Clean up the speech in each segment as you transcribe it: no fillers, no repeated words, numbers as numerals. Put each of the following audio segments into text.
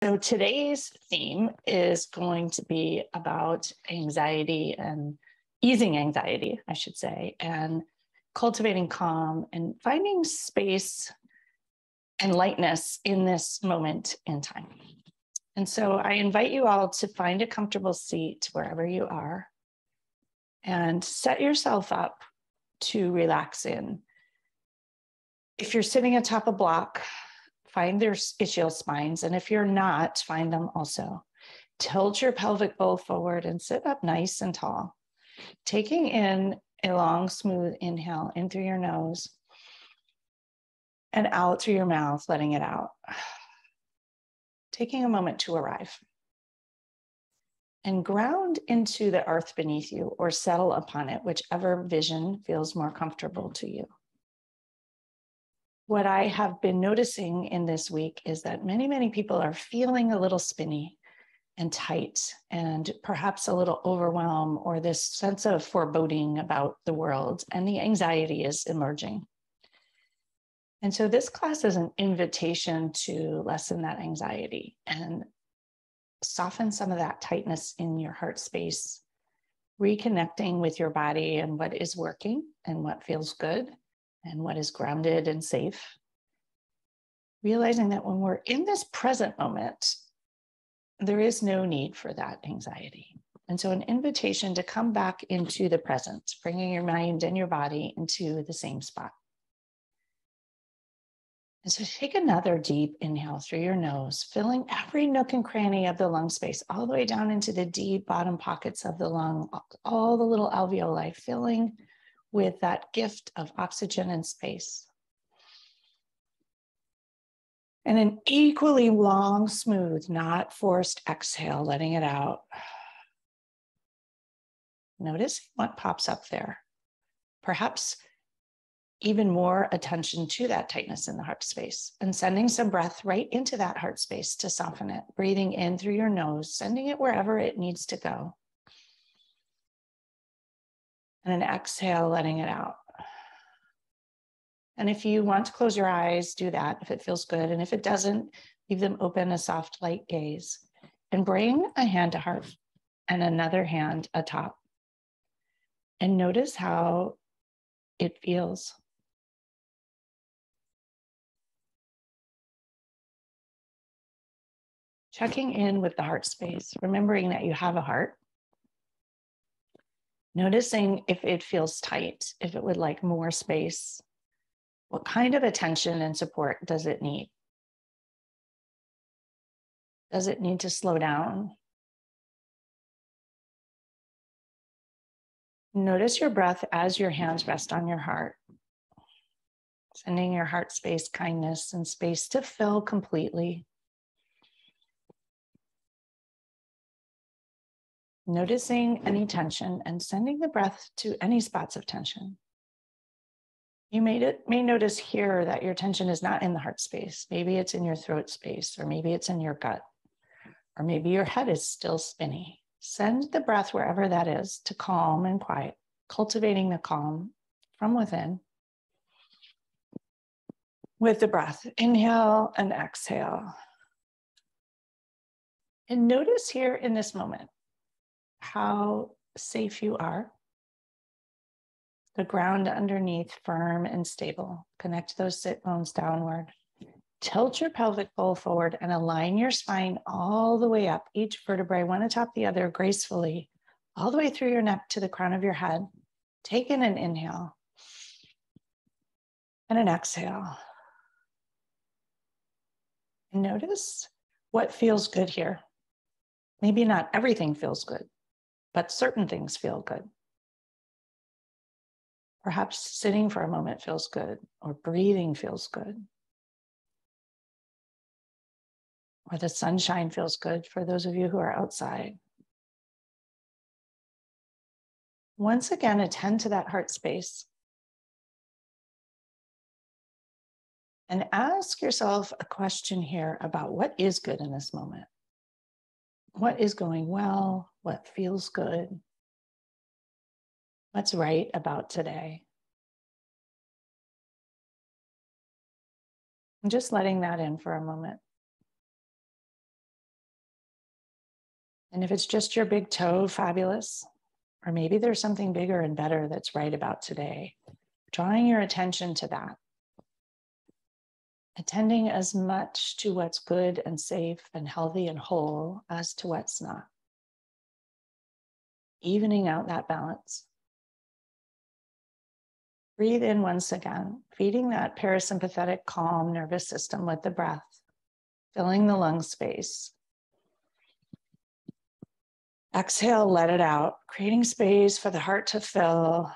So today's theme is going to be about anxiety and easing anxiety, I should say, and cultivating calm and finding space and lightness in this moment in time. And so I invite you all to find a comfortable seat wherever you are and set yourself up to relax in. If you're sitting atop a block, find their ischial spines. And if you're not, find them also. Tilt your pelvic bowl forward and sit up nice and tall. Taking in a long, smooth inhale in through your nose and out through your mouth, letting it out. Taking a moment to arrive. And ground into the earth beneath you or settle upon it, whichever vision feels more comfortable to you. What I have been noticing in this week is that many people are feeling a little spinny and tight and perhaps a little overwhelmed or this sense of foreboding about the world, and the anxiety is emerging. And so this class is an invitation to lessen that anxiety and soften some of that tightness in your heart space, reconnecting with your body and what is working and what feels good and what is grounded and safe. Realizing that when we're in this present moment, there is no need for that anxiety. And so an invitation to come back into the present, bringing your mind and your body into the same spot. And so take another deep inhale through your nose, filling every nook and cranny of the lung space, all the way down into the deep bottom pockets of the lung, all the little alveoli, filling with that gift of oxygen and space. And an equally long, smooth, not forced exhale, letting it out. Notice what pops up there. Perhaps even more attention to that tightness in the heart space and sending some breath right into that heart space to soften it. Breathing in through your nose, sending it wherever it needs to go. And an exhale, letting it out. And if you want to close your eyes, do that if it feels good. And if it doesn't, leave them open, a soft, light gaze. And bring a hand to heart and another hand atop. And notice how it feels. Checking in with the heart space, remembering that you have a heart. Noticing if it feels tight, if it would like more space. What kind of attention and support does it need? Does it need to slow down? Notice your breath as your hands rest on your heart. Sending your heart space kindness and space to fill completely. Noticing any tension and sending the breath to any spots of tension. You may notice here that your tension is not in the heart space. Maybe it's in your throat space, or maybe it's in your gut, or maybe your head is still spinny. Send the breath wherever that is to calm and quiet, cultivating the calm from within with the breath. Inhale and exhale. And notice here in this moment how safe you are. The ground underneath firm and stable. Connect those sit bones downward. Tilt your pelvic bowl forward and align your spine all the way up, each vertebrae one atop the other gracefully, all the way through your neck to the crown of your head. Take in an inhale and an exhale. And notice what feels good here. Maybe not everything feels good, but certain things feel good. Perhaps sitting for a moment feels good, or breathing feels good. Or the sunshine feels good for those of you who are outside. Once again, attend to that heart space. And ask yourself a question here about what is good in this moment. What is going well? What feels good? What's right about today? And just letting that in for a moment. And if it's just your big toe, fabulous. Or maybe there's something bigger and better that's right about today. Drawing your attention to that. Attending as much to what's good and safe and healthy and whole as to what's not. Evening out that balance. Breathe in once again, feeding that parasympathetic calm nervous system with the breath, filling the lung space. Exhale, let it out, creating space for the heart to fill,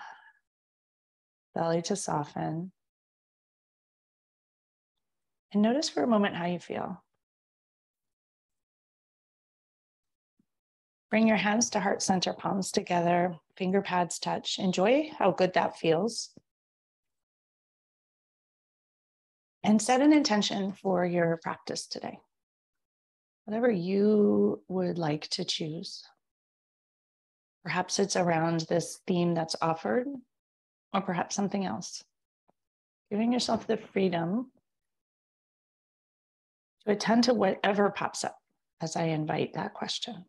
belly to soften. And notice for a moment how you feel. Bring your hands to heart center, palms together, finger pads touch. Enjoy how good that feels. And set an intention for your practice today. Whatever you would like to choose. Perhaps it's around this theme that's offered, or perhaps something else. Giving yourself the freedom to attend to whatever pops up as I invite that question.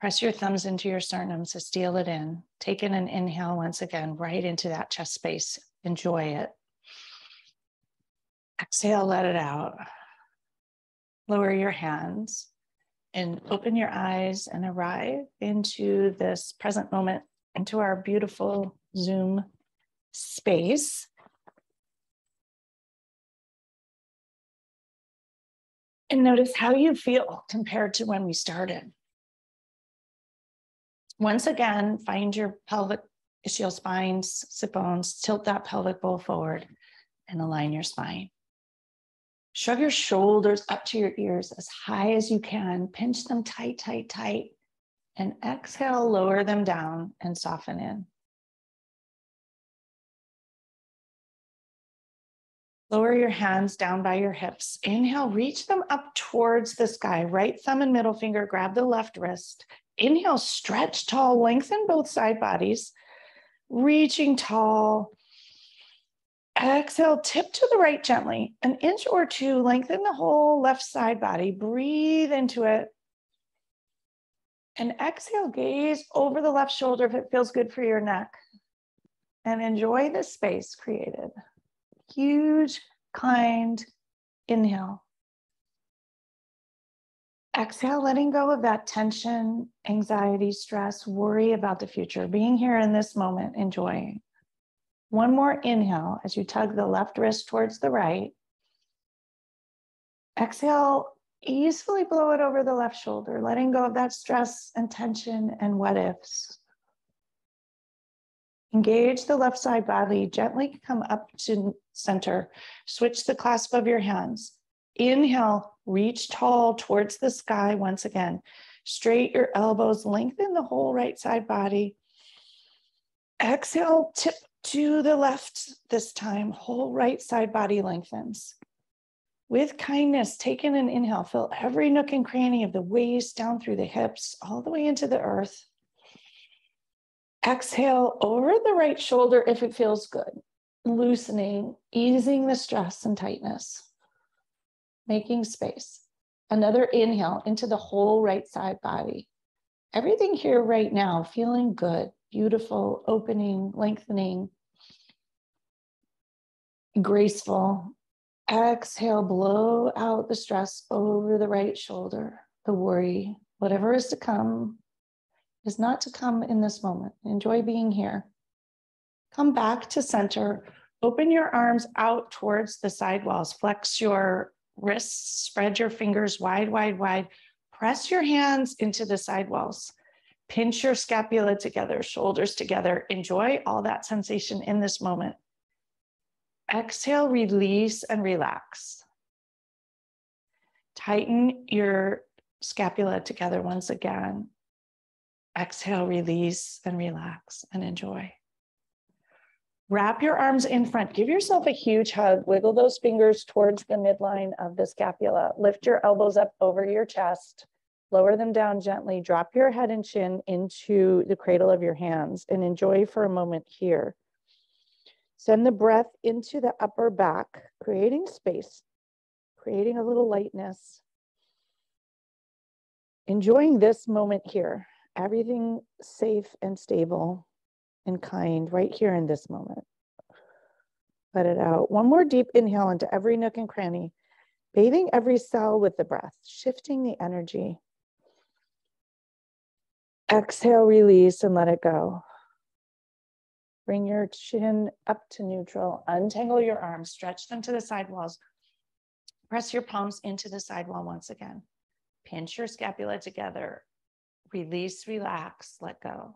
Press your thumbs into your sternum to seal it in. Take in an inhale once again, right into that chest space. Enjoy it. Exhale, let it out. Lower your hands and open your eyes and arrive into this present moment, into our beautiful Zoom space. And notice how you feel compared to when we started. Once again, find your pelvic ischial spines, sit bones, tilt that pelvic bowl forward and align your spine. Shrug your shoulders up to your ears as high as you can. Pinch them tight, tight, tight. And exhale, lower them down and soften in. Lower your hands down by your hips. Inhale, reach them up towards the sky. Right thumb and middle finger, grab the left wrist. Inhale, stretch tall, lengthen both side bodies. Reaching tall. Exhale, tip to the right gently. An inch or two, lengthen the whole left side body. Breathe into it. And exhale, gaze over the left shoulder if it feels good for your neck. And enjoy the space created. Huge, kind inhale. Exhale, letting go of that tension, anxiety, stress, worry about the future. Being here in this moment, enjoying. One more inhale as you tug the left wrist towards the right. Exhale, easily blow it over the left shoulder, letting go of that stress and tension and what ifs. Engage the left side body, gently come up to center. Switch the clasp of your hands. Inhale, reach tall towards the sky once again. Straight your elbows, lengthen the whole right side body. Exhale, tip to the left this time. Whole right side body lengthens. With kindness, take in an inhale. Fill every nook and cranny of the waist down through the hips, all the way into the earth. Exhale over the right shoulder if it feels good. Loosening, easing the stress and tightness. Making space. Another inhale into the whole right side body. Everything here right now feeling good, beautiful, opening, lengthening, graceful. Exhale, blow out the stress over the right shoulder, the worry. Whatever is to come is not to come in this moment. Enjoy being here. Come back to center. Open your arms out towards the side walls. Flex your wrists, spread your fingers wide, wide, wide. Press your hands into the side walls. Pinch your scapula together, shoulders together. Enjoy all that sensation in this moment. Exhale, release and relax. Tighten your scapula together once again. Exhale, release and relax and enjoy. Wrap your arms in front. Give yourself a huge hug. Wiggle those fingers towards the midline of the scapula. Lift your elbows up over your chest. Lower them down gently. Drop your head and chin into the cradle of your hands and enjoy for a moment here. Send the breath into the upper back, creating space, creating a little lightness. Enjoying this moment here, everything safe and stable and kind right here in this moment. Let it out. One more deep inhale into every nook and cranny, bathing every cell with the breath, shifting the energy. Exhale, release, and let it go. Bring your chin up to neutral. Untangle your arms, stretch them to the side walls. Press your palms into the side wall once again. Pinch your scapula together. Release, relax, let go.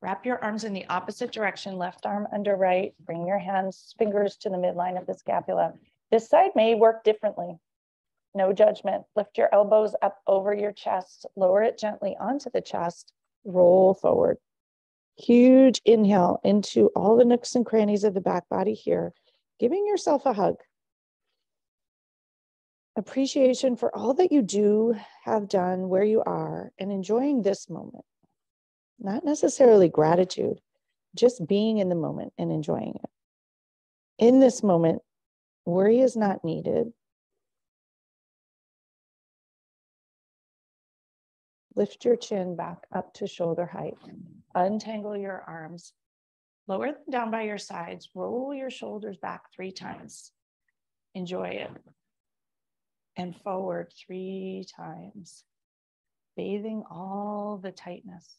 Wrap your arms in the opposite direction, left arm under right. Bring your fingers to the midline of the scapula. This side may work differently. No judgment. Lift your elbows up over your chest. Lower it gently onto the chest. Roll forward. Huge inhale into all the nooks and crannies of the back body here. Giving yourself a hug. Appreciation for all that you do, have done, where you are, and enjoying this moment. Not necessarily gratitude, just being in the moment and enjoying it. In this moment, worry is not needed. Lift your chin back up to shoulder height. Untangle your arms. Lower them down by your sides. Roll your shoulders back 3 times. Enjoy it. And forward 3 times. Bathing all the tightness.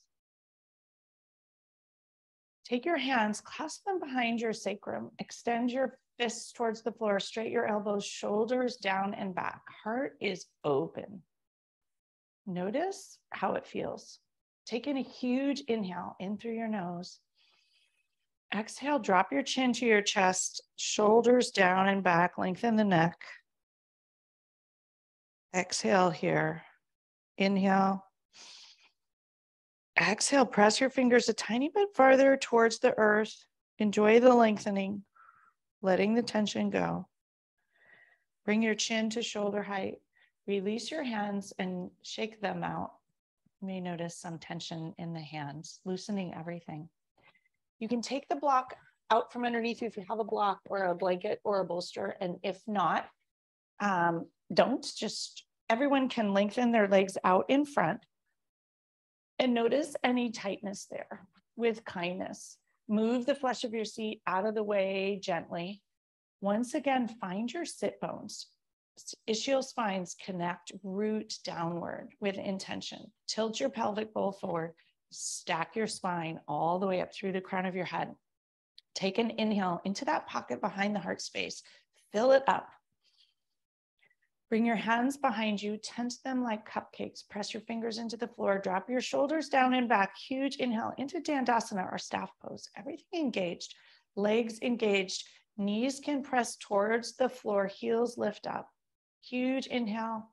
Take your hands, clasp them behind your sacrum. Extend your fists towards the floor. Straight your elbows, shoulders down and back. Heart is open. Notice how it feels. Take in a huge inhale in through your nose. Exhale, drop your chin to your chest, shoulders down and back, lengthen the neck. Exhale here. Inhale. Exhale, press your fingers a tiny bit farther towards the earth. Enjoy the lengthening, letting the tension go. Bring your chin to shoulder height. Release your hands and shake them out. You may notice some tension in the hands, loosening everything. You can take the block out from underneath you if you have a block or a blanket or a bolster. And if not, don't. Just everyone can lengthen their legs out in front and notice any tightness there with kindness. Move the flesh of your seat out of the way gently. Once again, find your sit bones. Ischial spines connect, root downward with intention. Tilt your pelvic bowl forward. Stack your spine all the way up through the crown of your head. Take an inhale into that pocket behind the heart space. Fill it up. Bring your hands behind you, tent them like cupcakes. Press your fingers into the floor. Drop your shoulders down and back. Huge inhale into Dandasana or staff pose. Everything engaged, legs engaged. Knees can press towards the floor, heels lift up. Huge inhale,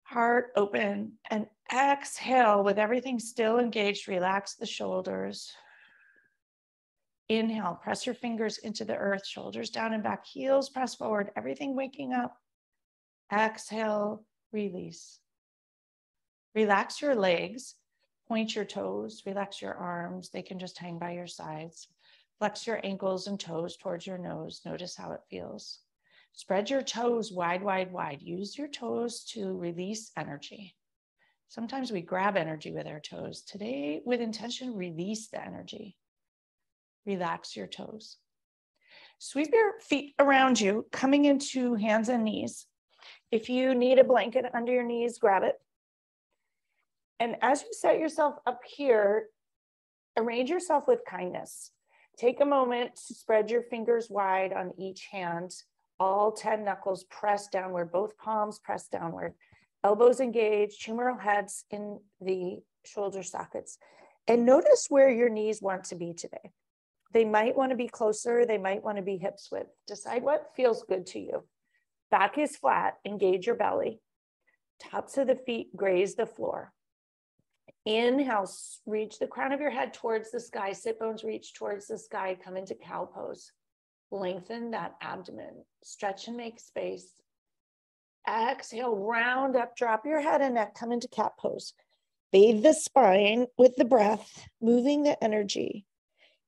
heart open, and exhale with everything still engaged. Relax the shoulders. Inhale, press your fingers into the earth, shoulders down and back, heels press forward, everything waking up. Exhale, release. Relax your legs, point your toes, relax your arms. They can just hang by your sides. Flex your ankles and toes towards your nose. Notice how it feels. Spread your toes wide, wide, wide. Use your toes to release energy. Sometimes we grab energy with our toes. Today, with intention, release the energy. Relax your toes. Sweep your feet around you, coming into hands and knees. If you need a blanket under your knees, grab it. And as you set yourself up here, arrange yourself with kindness. Take a moment to spread your fingers wide on each hand. All 10 knuckles press downward, both palms press downward. Elbows engaged, humeral heads in the shoulder sockets. And notice where your knees want to be today. They might want to be closer, they might want to be hips width. Decide what feels good to you. Back is flat, engage your belly. Tops of the feet graze the floor. Inhale, reach the crown of your head towards the sky. Sit bones reach towards the sky. Come into cow pose. Lengthen that abdomen. Stretch and make space. Exhale, round up, drop your head and neck. Come into cat pose. Bathe the spine with the breath, moving the energy.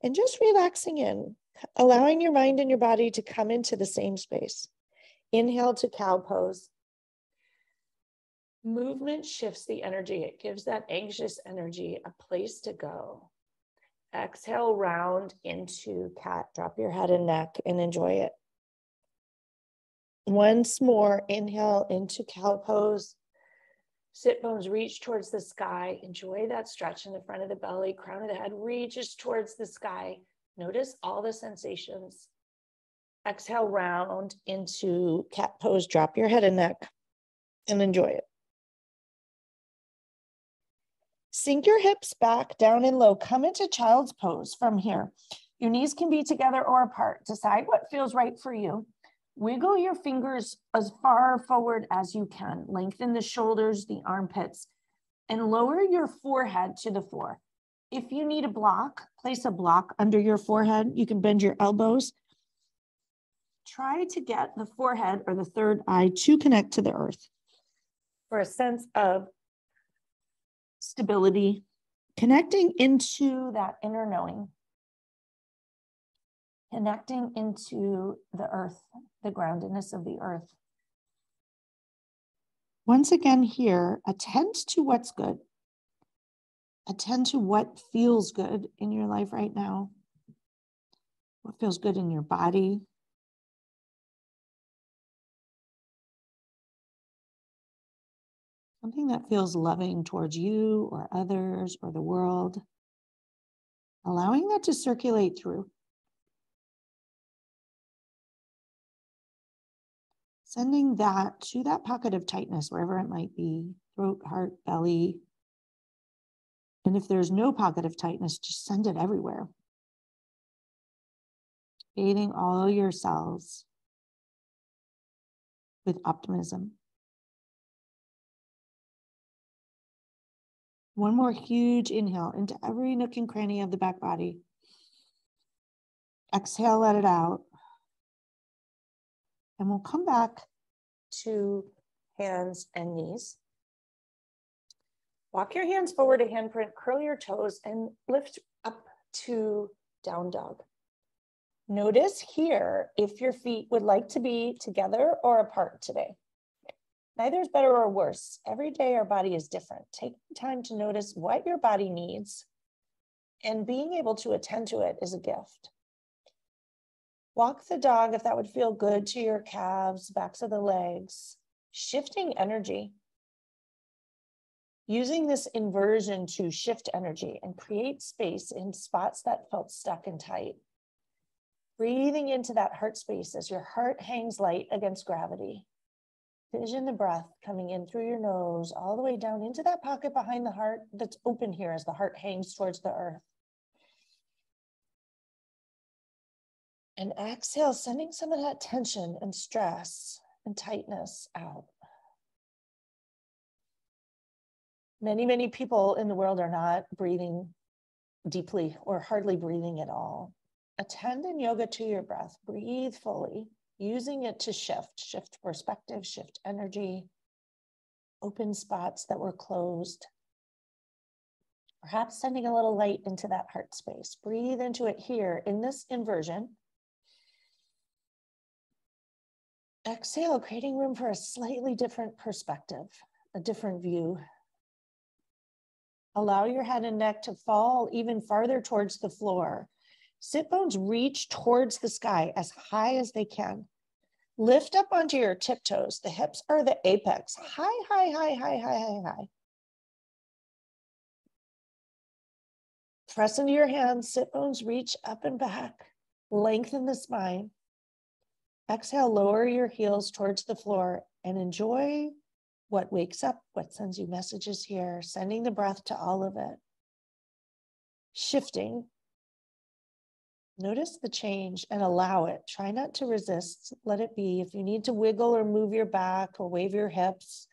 And just relaxing in, allowing your mind and your body to come into the same space. Inhale to cow pose. Movement shifts the energy. It gives that anxious energy a place to go. Exhale, round into cat. Drop your head and neck and enjoy it. Once more, inhale into cow pose. Sit bones reach towards the sky. Enjoy that stretch in the front of the belly. Crown of the head reaches towards the sky. Notice all the sensations. Exhale, round into cat pose. Drop your head and neck and enjoy it. Sink your hips back, down and low. Come into child's pose from here. Your knees can be together or apart. Decide what feels right for you. Wiggle your fingers as far forward as you can. Lengthen the shoulders, the armpits, and lower your forehead to the floor. If you need a block, place a block under your forehead. You can bend your elbows. Try to get the forehead or the third eye to connect to the earth for a sense of stability, connecting into that inner knowing, connecting into the earth, the groundedness of the earth. Once again here, attend to what's good. Attend to what feels good in your life right now. What feels good in your body. Something that feels loving towards you or others or the world. Allowing that to circulate through. Sending that to that pocket of tightness, wherever it might be, throat, heart, belly. And if there's no pocket of tightness, just send it everywhere. Bathing all your cells with optimism. One more huge inhale into every nook and cranny of the back body. Exhale, let it out. And we'll come back to hands and knees. Walk your hands forward a handprint, curl your toes, and lift up to down dog. Notice here if your feet would like to be together or apart today. Neither is better or worse. Every day our body is different. Take time to notice what your body needs, and being able to attend to it is a gift. Walk the dog, if that would feel good, to your calves, backs of the legs, shifting energy. Using this inversion to shift energy and create space in spots that felt stuck and tight. Breathing into that heart space as your heart hangs light against gravity. Vision the breath coming in through your nose, all the way down into that pocket behind the heart that's open here as the heart hangs towards the earth. And exhale, sending some of that tension and stress and tightness out. Many, many people in the world are not breathing deeply or hardly breathing at all. Attend in yoga to your breath. Breathe fully, using it to shift perspective, shift energy, open spots that were closed. Perhaps sending a little light into that heart space. Breathe into it here in this inversion. Exhale, creating room for a slightly different perspective, a different view. Allow your head and neck to fall even farther towards the floor. Sit bones reach towards the sky as high as they can. Lift up onto your tiptoes. The hips are the apex. High, high, high, high, high, high, high. Press into your hands. Sit bones reach up and back. Lengthen the spine. Exhale, lower your heels towards the floor and enjoy what wakes up, what sends you messages here, sending the breath to all of it. Shifting. Notice the change and allow it. Try not to resist. Let it be. If you need to wiggle or move your back or wave your hips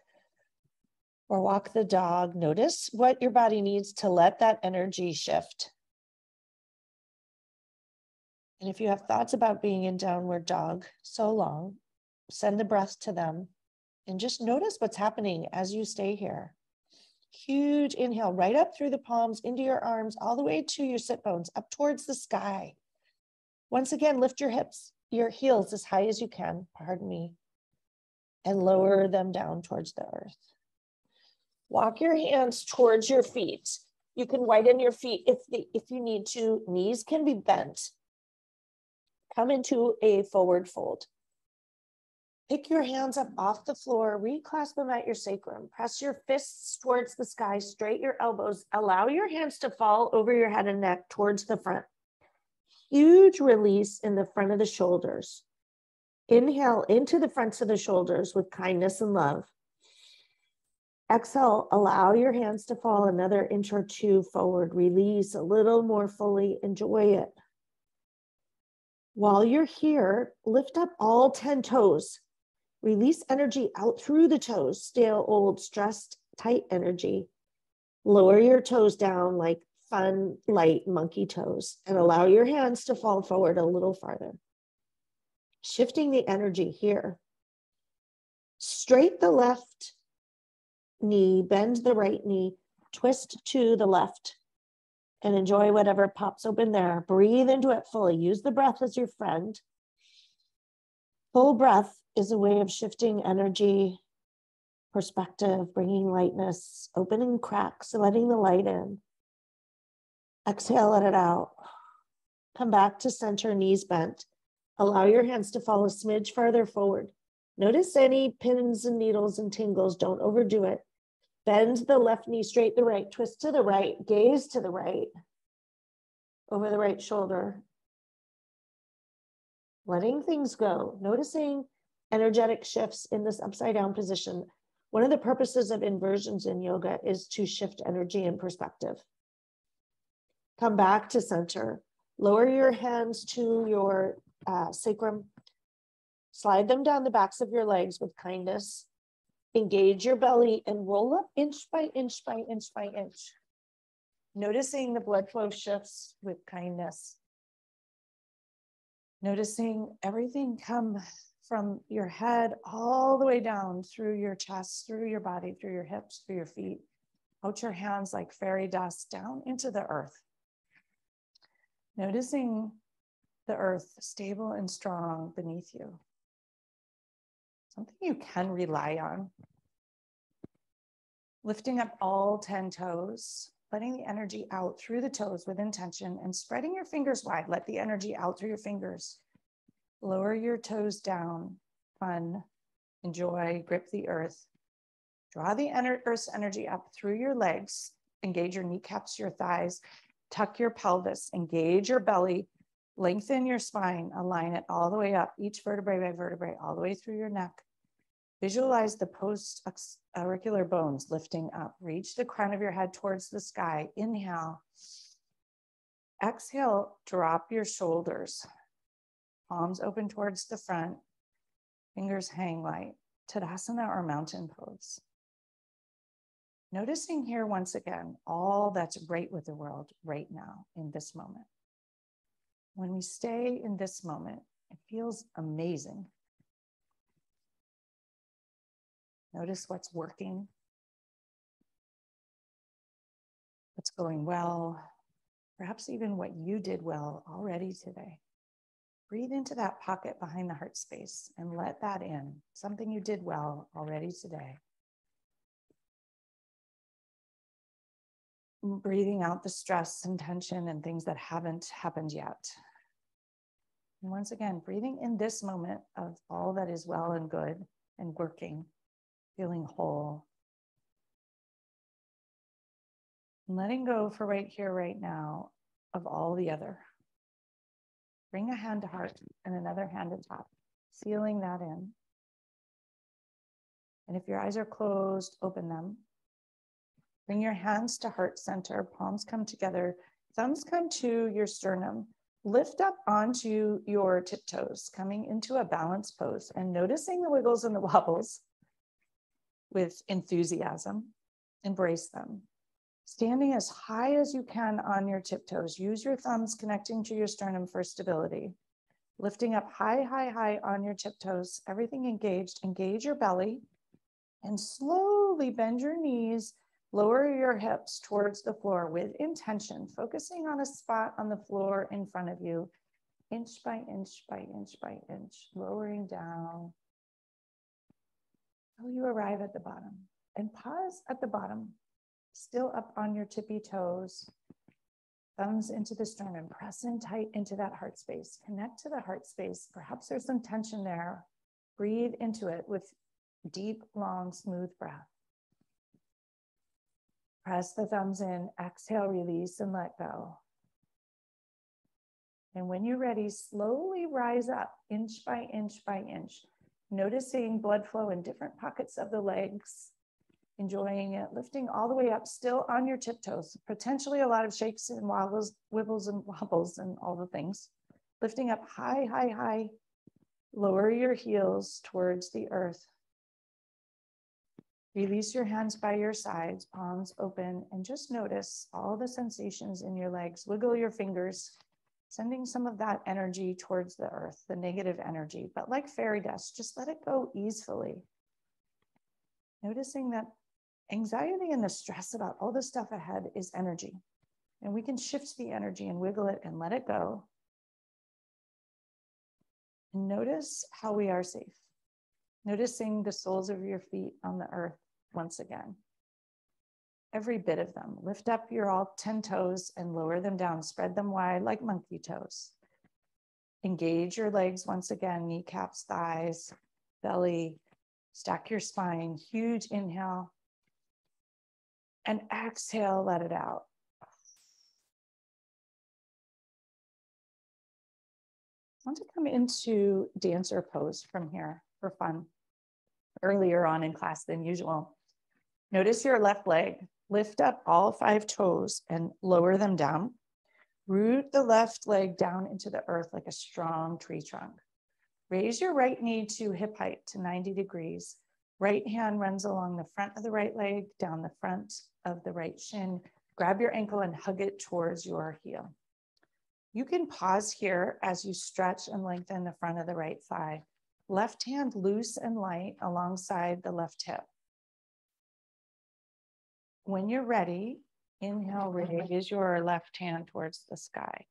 or walk the dog, notice what your body needs to let that energy shift. And if you have thoughts about being in downward dog so long, send the breath to them and just notice what's happening as you stay here. Huge inhale right up through the palms, into your arms, all the way to your sit bones, up towards the sky. Once again, lift your hips, your heels as high as you can, pardon me, and lower them down towards the earth. Walk your hands towards your feet. You can widen your feet if you need to. Knees can be bent. Come into a forward fold. Pick your hands up off the floor, reclasp them at your sacrum. Press your fists towards the sky, straight your elbows. Allow your hands to fall over your head and neck towards the front. Huge release in the front of the shoulders. Inhale into the fronts of the shoulders with kindness and love. Exhale, allow your hands to fall another inch or two forward. Release a little more fully. Enjoy it. While you're here, lift up all 10 toes. Release energy out through the toes. Stale, old, stressed, tight energy. Lower your toes down like fun, light monkey toes and allow your hands to fall forward a little farther. Shifting the energy here. Straight the left knee, bend the right knee, twist to the left, and enjoy whatever pops open there. Breathe into it fully. Use the breath as your friend. Full breath is a way of shifting energy, perspective, bringing lightness, opening cracks, letting the light in. Exhale, let it out. Come back to center, knees bent. Allow your hands to fall a smidge farther forward. Notice any pins and needles and tingles. Don't overdo it. Bend the left knee straight, the right, twist to the right, gaze to the right, over the right shoulder. Letting things go, noticing energetic shifts in this upside down position. One of the purposes of inversions in yoga is to shift energy and perspective. Come back to center. Lower your hands to your sacrum. Slide them down the backs of your legs with kindness. Engage your belly and roll up inch by inch by inch by inch. Noticing the blood flow shifts with kindness. Noticing everything come from your head all the way down through your chest, through your body, through your hips, through your feet. Out your hands like fairy dust down into the earth. Noticing the earth stable and strong beneath you. Something you can rely on. Lifting up all 10 toes, letting the energy out through the toes with intention and spreading your fingers wide. Let the energy out through your fingers. Lower your toes down. Fun. Enjoy. Grip the earth. Draw the earth's energy up through your legs. Engage your kneecaps, your thighs. Tuck your pelvis. Engage your belly. Lengthen your spine. Align it all the way up, each vertebrae by vertebrae, all the way through your neck. Visualize the post-auricular bones lifting up. Reach the crown of your head towards the sky. Inhale. Exhale, drop your shoulders. Palms open towards the front. Fingers hang light. Tadasana or mountain pose. Noticing here once again, all that's right with the world right now in this moment. When we stay in this moment, it feels amazing. Notice what's working, what's going well, perhaps even what you did well already today. Breathe into that pocket behind the heart space and let that in, something you did well already today. Breathing out the stress and tension and things that haven't happened yet. And once again, breathing in this moment of all that is well and good and working. Feeling whole. And letting go for right here, right now, of all the other. Bring a hand to heart and another hand to top, sealing that in. And if your eyes are closed, open them. Bring your hands to heart center, palms come together, thumbs come to your sternum. Lift up onto your tiptoes, coming into a balanced pose and noticing the wiggles and the wobbles. With enthusiasm, embrace them. Standing as high as you can on your tiptoes, use your thumbs connecting to your sternum for stability. Lifting up high, high, high on your tiptoes, everything engaged. Engage your belly and slowly bend your knees, lower your hips towards the floor with intention, focusing on a spot on the floor in front of you, inch by inch by inch by inch, lowering down. Till you arrive at the bottom. And pause at the bottom, still up on your tippy toes, thumbs into the sternum, press in tight into that heart space, connect to the heart space. Perhaps there's some tension there. Breathe into it with deep, long, smooth breath. Press the thumbs in, exhale, release, and let go. And when you're ready, slowly rise up, inch by inch by inch, noticing blood flow in different pockets of the legs, enjoying it, lifting all the way up, still on your tiptoes, potentially a lot of shakes and wobbles, wibbles and wobbles and all the things. Lifting up high, high, high, lower your heels towards the earth. Release your hands by your sides, palms open, and just notice all the sensations in your legs. Wiggle your fingers, sending some of that energy towards the earth, the negative energy. But like fairy dust, just let it go easily. Noticing that anxiety and the stress about all the stuff ahead is energy. And we can shift the energy and wiggle it and let it go. And notice how we are safe. Noticing the soles of your feet on the earth once again. Every bit of them. Lift up your all 10 toes and lower them down. Spread them wide like monkey toes. Engage your legs once again, kneecaps, thighs, belly. Stack your spine. Huge inhale. And exhale, let it out. I want to come into dancer pose from here for fun. Earlier on in class than usual. Notice your left leg. Lift up all 5 toes and lower them down. Root the left leg down into the earth like a strong tree trunk. Raise your right knee to hip height to 90 degrees. Right hand runs along the front of the right leg, down the front of the right shin. Grab your ankle and hug it towards your heel. You can pause here as you stretch and lengthen the front of the right thigh. Left hand loose and light alongside the left hip. When you're ready, inhale, raise your left hand towards the sky.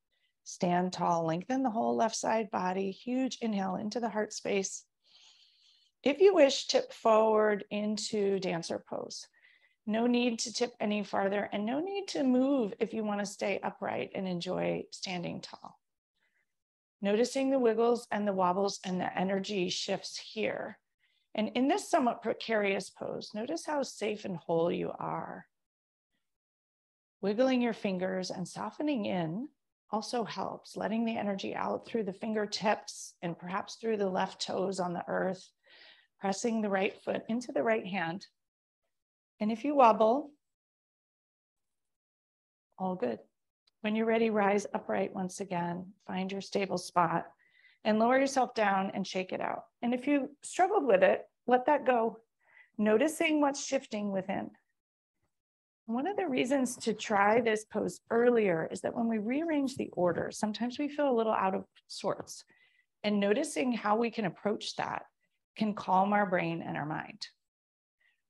Stand tall, lengthen the whole left side body. Huge inhale into the heart space. If you wish, tip forward into dancer pose. No need to tip any farther and no need to move if you want to stay upright and enjoy standing tall. Noticing the wiggles and the wobbles and the energy shifts here. And in this somewhat precarious pose, notice how safe and whole you are. Wiggling your fingers and softening in also helps, letting the energy out through the fingertips and perhaps through the left toes on the earth, pressing the right foot into the right hand. And if you wobble, all good. When you're ready, rise upright once again, find your stable spot and lower yourself down and shake it out. And if you struggled with it, let that go, noticing what's shifting within. One of the reasons to try this pose earlier is that when we rearrange the order, sometimes we feel a little out of sorts, and noticing how we can approach that can calm our brain and our mind.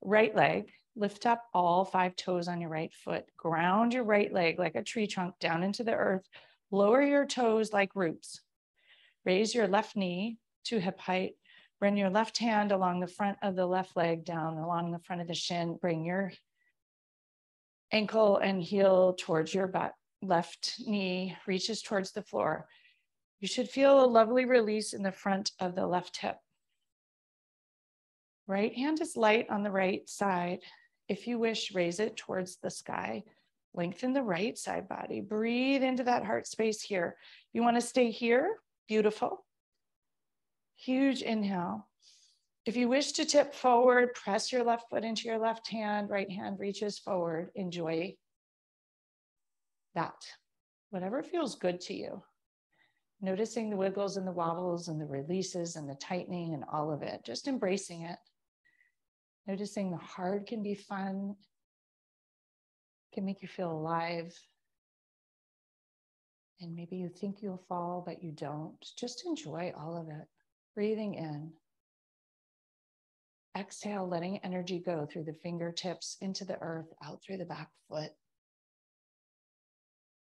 Right leg, lift up all 5 toes on your right foot, ground your right leg like a tree trunk down into the earth, lower your toes like roots. Raise your left knee to hip height, run your left hand along the front of the left leg down along the front of the shin, bring your ankle and heel towards your butt. Left knee reaches towards the floor. You should feel a lovely release in the front of the left hip. Right hand is light on the right side. If you wish, raise it towards the sky. Lengthen the right side body. Breathe into that heart space here. You want to stay here? Beautiful. Huge inhale. If you wish to tip forward, press your left foot into your left hand. Right hand reaches forward. Enjoy that. Whatever feels good to you. Noticing the wiggles and the wobbles and the releases and the tightening and all of it. Just embracing it. Noticing the hard can be fun. Can make you feel alive. And maybe you think you'll fall, but you don't. Just enjoy all of it. Breathing in. Exhale, letting energy go through the fingertips into the earth, out through the back foot.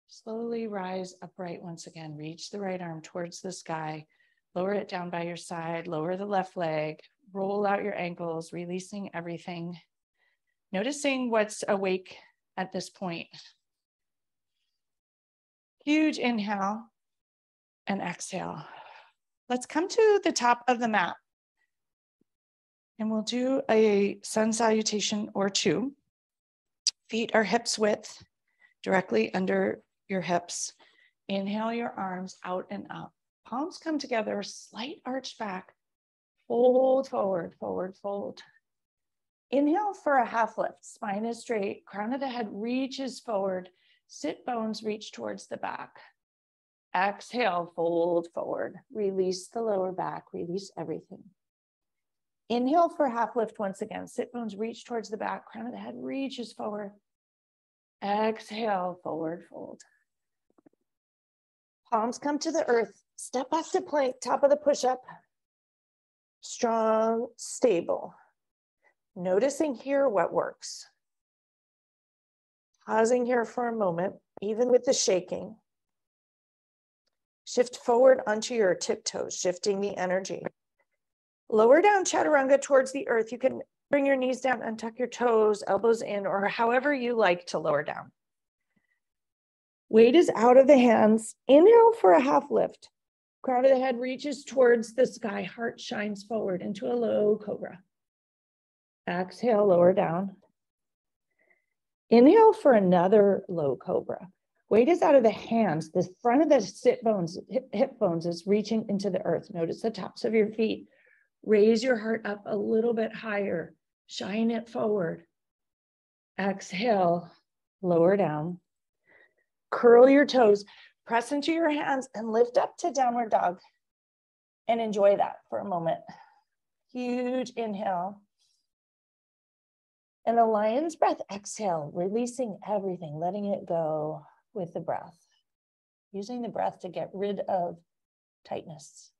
Slowly rise upright once again. Reach the right arm towards the sky. Lower it down by your side. Lower the left leg. Roll out your ankles, releasing everything. Noticing what's awake at this point. Huge inhale and exhale. Let's come to the top of the mat. And we'll do a sun salutation or two. Feet are hips width, directly under your hips. Inhale your arms out and up. Palms come together, slight arch back. Fold forward, forward, fold. Inhale for a half lift. Spine is straight, crown of the head reaches forward. Sit bones reach towards the back. Exhale, fold forward. Release the lower back, release everything. Inhale for half lift once again. Sit bones reach towards the back, crown of the head reaches forward. Exhale, forward fold. Palms come to the earth. Step back to plank, top of the push-up. Strong, stable. Noticing here what works. Pausing here for a moment, even with the shaking. Shift forward onto your tiptoes, shifting the energy. Lower down chaturanga towards the earth. You can bring your knees down, untuck your toes, elbows in, or however you like to lower down. Weight is out of the hands. Inhale for a half lift. Crown of the head reaches towards the sky. Heart shines forward into a low cobra. Exhale, lower down. Inhale for another low cobra. Weight is out of the hands. The front of the sit bones, hip bones is reaching into the earth. Notice the tops of your feet. Raise your heart up a little bit higher. Shine it forward. Exhale, lower down. Curl your toes. Press into your hands and lift up to downward dog. And enjoy that for a moment. Huge inhale. And a lion's breath, exhale, releasing everything, letting it go with the breath. Using the breath to get rid of tightness.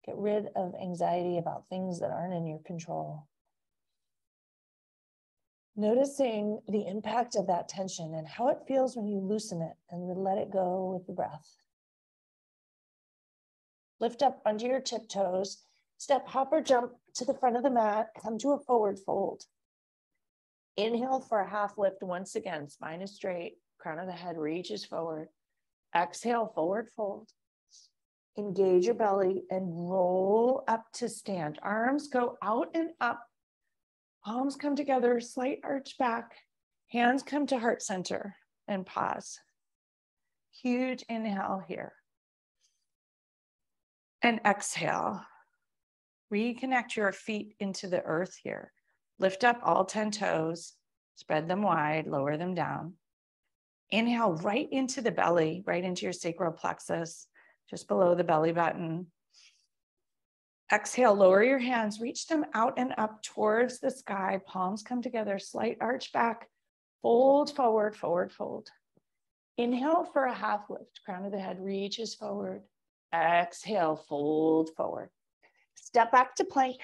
Get rid of anxiety about things that aren't in your control. Noticing the impact of that tension and how it feels when you loosen it and let it go with the breath. Lift up onto your tiptoes. Step, hop, or jump to the front of the mat. Come to a forward fold. Inhale for a half lift once again. Spine is straight. Crown of the head reaches forward. Exhale, forward fold. Engage your belly and roll up to stand. Arms go out and up. Palms come together, slight arch back. Hands come to heart center and pause. Huge inhale here. And exhale. Reconnect your feet into the earth here. Lift up all 10 toes. Spread them wide, lower them down. Inhale right into the belly, right into your sacral plexus, just below the belly button. Exhale, lower your hands, reach them out and up towards the sky. Palms come together, slight arch back, fold forward, forward fold. Inhale for a half lift, crown of the head reaches forward. Exhale, fold forward. Step back to plank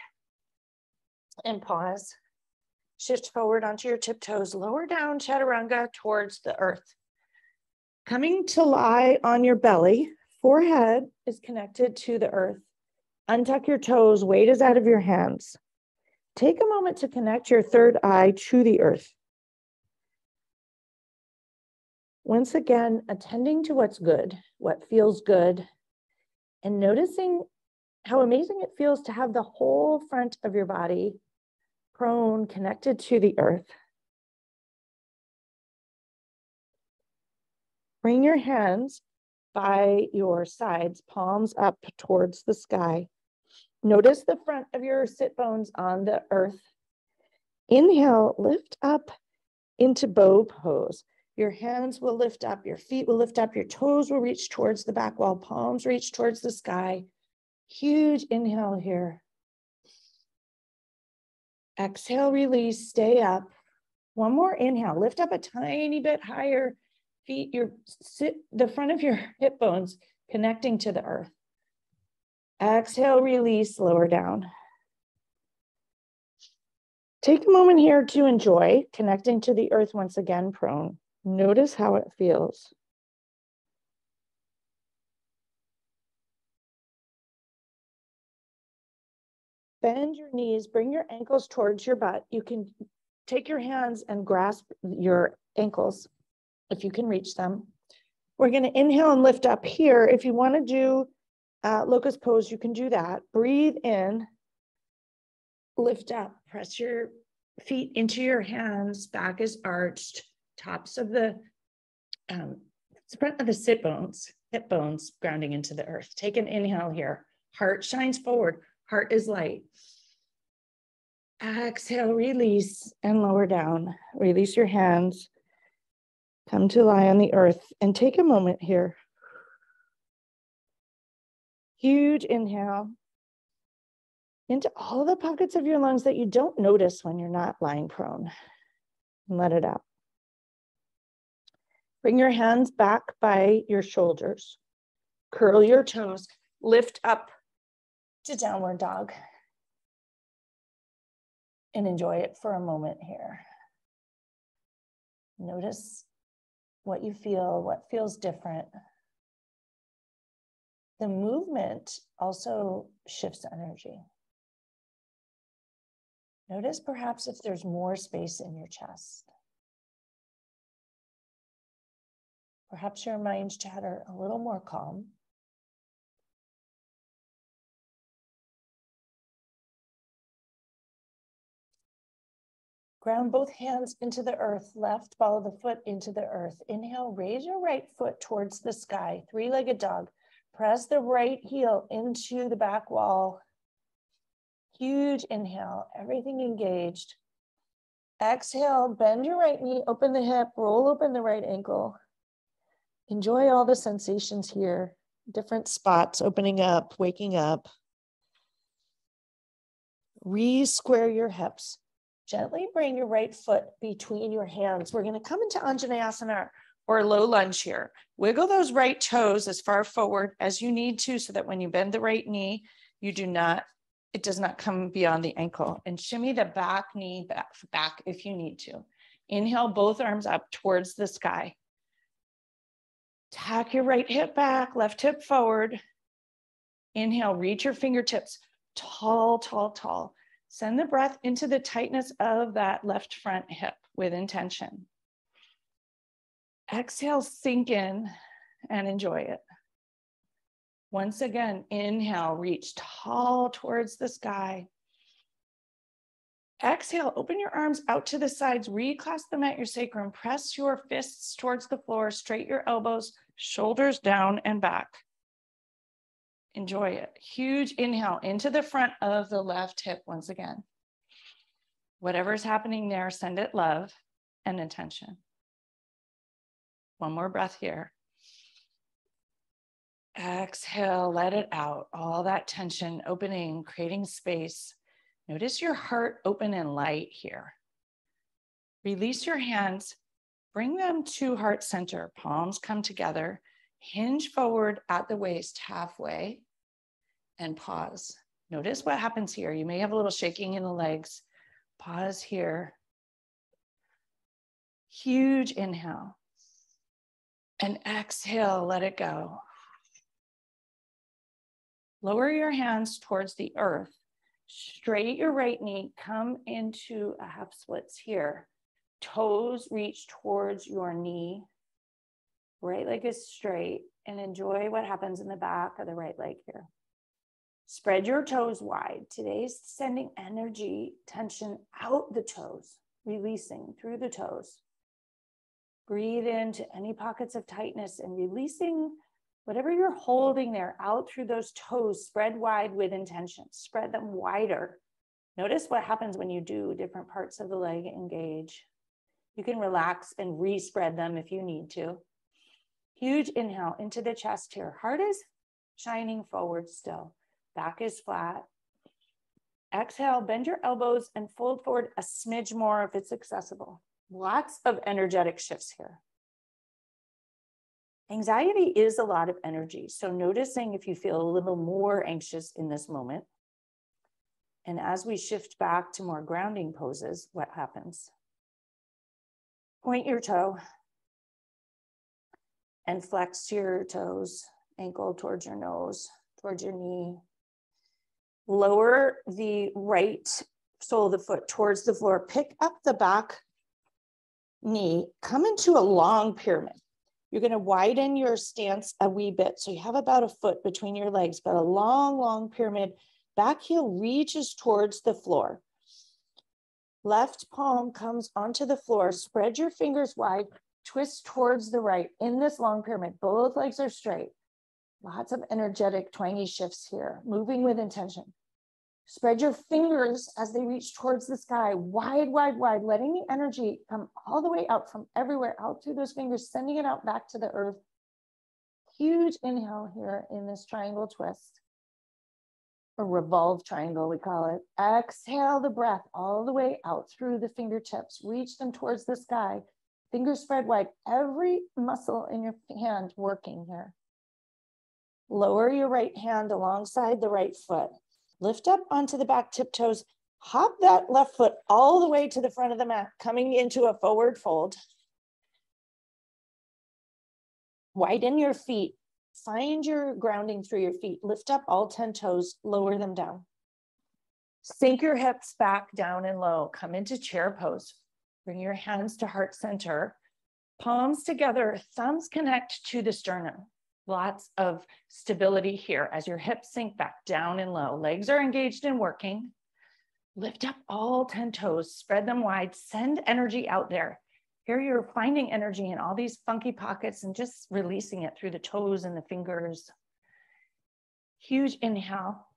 and pause. Shift forward onto your tiptoes, lower down chaturanga towards the earth. Coming to lie on your belly, forehead is connected to the earth. Untuck your toes, weight is out of your hands. Take a moment to connect your third eye to the earth. Once again, attending to what's good, what feels good, and noticing how amazing it feels to have the whole front of your body prone, connected to the earth. Bring your hands by your sides, palms up towards the sky. Notice the front of your sit bones on the earth. Inhale, lift up into bow pose. Your hands will lift up, your feet will lift up, your toes will reach towards the back wall, palms reach towards the sky. Huge inhale here. Exhale, release, stay up. One more inhale, lift up a tiny bit higher. Feet, the front of your hip bones connecting to the earth. Exhale, release, lower down. Take a moment here to enjoy connecting to the earth once again, prone. Notice how it feels. Bend your knees, bring your ankles towards your butt. You can take your hands and grasp your ankles if you can reach them. We're going to inhale and lift up here. If you want to do locust pose, you can do that. Breathe in, lift up, press your feet into your hands, back is arched, tops of the front of the sit bones, hip bones grounding into the earth. Take an inhale here. Heart shines forward. Heart is light. Exhale, release and lower down. Release your hands. Come to lie on the earth and take a moment here. Huge inhale into all the pockets of your lungs that you don't notice when you're not lying prone. And let it out. Bring your hands back by your shoulders. Curl your toes. Lift up to downward dog. And enjoy it for a moment here. Notice what you feel, what feels different. The movement also shifts energy. Notice perhaps if there's more space in your chest. Perhaps your mind chatter a little more calm. Ground both hands into the earth, left ball of the foot into the earth. Inhale, raise your right foot towards the sky, three-legged dog. Press the right heel into the back wall. Huge inhale, everything engaged. Exhale, bend your right knee, open the hip, roll open the right ankle. Enjoy all the sensations here. Different spots opening up, waking up. Re-square your hips. Gently bring your right foot between your hands. We're going to come into Anjaneyasana or low lunge here. Wiggle those right toes as far forward as you need to so that when you bend the right knee, it does not come beyond the ankle. And shimmy the back knee back if you need to. Inhale, both arms up towards the sky. Tack your right hip back, left hip forward. Inhale, reach your fingertips tall, tall, tall. Send the breath into the tightness of that left front hip with intention. Exhale, sink in and enjoy it. Once again, inhale, reach tall towards the sky. Exhale, open your arms out to the sides, reclasp them at your sacrum, press your fists towards the floor, straight your elbows, shoulders down and back. Enjoy it. Huge inhale into the front of the left hip once again. Whatever's happening there, send it love and intention. One more breath here. Exhale, let it out. All that tension opening, creating space. Notice your heart open and light here. Release your hands, bring them to heart center. Palms come together. Hinge forward at the waist halfway and pause. Notice what happens here. You may have a little shaking in the legs. Pause here. Huge inhale. And exhale, let it go. Lower your hands towards the earth. Straight your right knee. Come into a half splits here. Toes reach towards your knee. Right leg is straight. And enjoy what happens in the back of the right leg here. Spread your toes wide. Today's sending energy, tension out the toes, releasing through the toes. Breathe into any pockets of tightness and releasing whatever you're holding there out through those toes. Spread wide with intention. Spread them wider. Notice what happens when you do different parts of the leg engage. You can relax and re-spread them if you need to. Huge inhale into the chest here. Heart is shining forward still. Back is flat. Exhale, bend your elbows and fold forward a smidge more if it's accessible. Lots of energetic shifts here. Anxiety is a lot of energy. So noticing if you feel a little more anxious in this moment. And as we shift back to more grounding poses, what happens? Point your toe and flex your toes, ankle towards your nose, towards your knee. Lower the right sole of the foot towards the floor. Pick up the back knee, come into a long pyramid. You're going to widen your stance a wee bit. So you have about a foot between your legs, but a long, long pyramid. Back heel reaches towards the floor. Left palm comes onto the floor. Spread your fingers wide, twist towards the right in this long pyramid. Both legs are straight. Lots of energetic, twangy shifts here, moving with intention. Spread your fingers as they reach towards the sky, wide, wide, wide, letting the energy come all the way out from everywhere, out through those fingers, sending it out back to the earth. Huge inhale here in this triangle twist, or revolve triangle, we call it. Exhale the breath all the way out through the fingertips. Reach them towards the sky. Fingers spread wide. Every muscle in your hand working here. Lower your right hand alongside the right foot. Lift up onto the back tiptoes. Hop that left foot all the way to the front of the mat, coming into a forward fold. Widen your feet. Find your grounding through your feet. Lift up all 10 toes, lower them down. Sink your hips back down and low. Come into chair pose. Bring your hands to heart center. Palms together, thumbs connect to the sternum. Lots of stability here as your hips sink back down and low. Legs are engaged in working. Lift up all 10 toes, spread them wide, send energy out there. Here you're finding energy in all these funky pockets and just releasing it through the toes and the fingers. Huge inhale.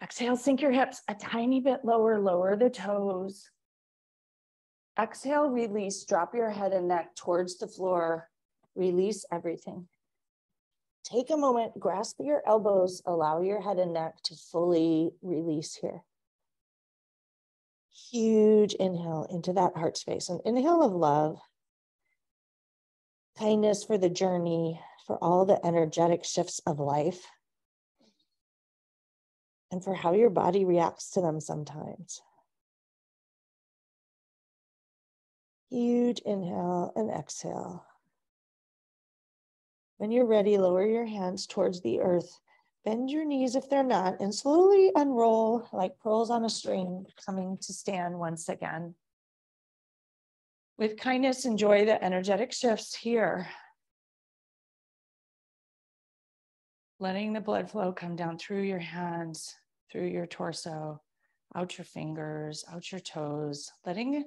Exhale, sink your hips a tiny bit lower, lower the toes. Exhale, release, drop your head and neck towards the floor. Release everything. Take a moment, grasp your elbows, allow your head and neck to fully release here. Huge inhale into that heart space, an inhale of love, kindness for the journey, for all the energetic shifts of life, and for how your body reacts to them sometimes. Huge inhale and exhale. When you're ready, lower your hands towards the earth. Bend your knees if they're not, and slowly unroll like pearls on a string, coming to stand once again. With kindness, enjoy the energetic shifts here. Letting the blood flow come down through your hands, through your torso, out your fingers, out your toes, letting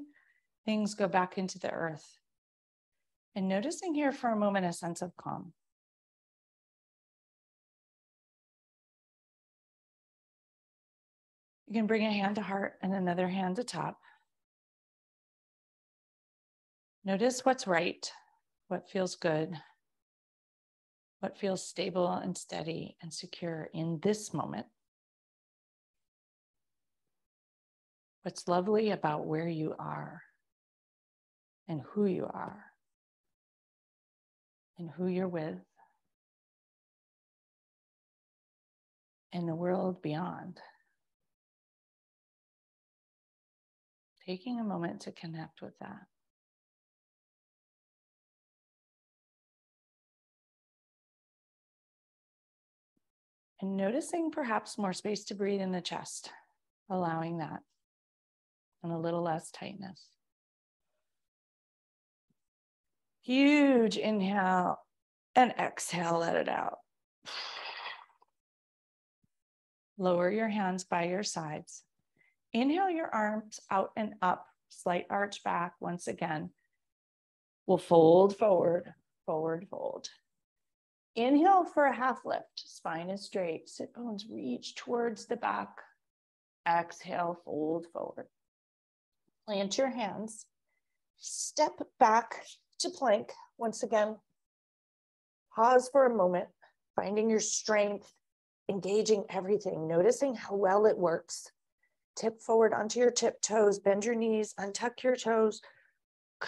things go back into the earth. And noticing here for a moment a sense of calm. You can bring a hand to heart and another hand to top. Notice what's right, what feels good, what feels stable and steady and secure in this moment. What's lovely about where you are and who you are and who you're with and the world beyond. Taking a moment to connect with that. And noticing perhaps more space to breathe in the chest, allowing that, and a little less tightness. Huge inhale and exhale, let it out. Lower your hands by your sides. Inhale your arms out and up, slight arch back once again. We'll fold forward, forward fold. Inhale for a half lift, spine is straight, sit bones reach towards the back. Exhale, fold forward. Plant your hands, step back to plank once again. Pause for a moment, finding your strength, engaging everything, noticing how well it works. Tip forward onto your tiptoes, bend your knees, untuck your toes,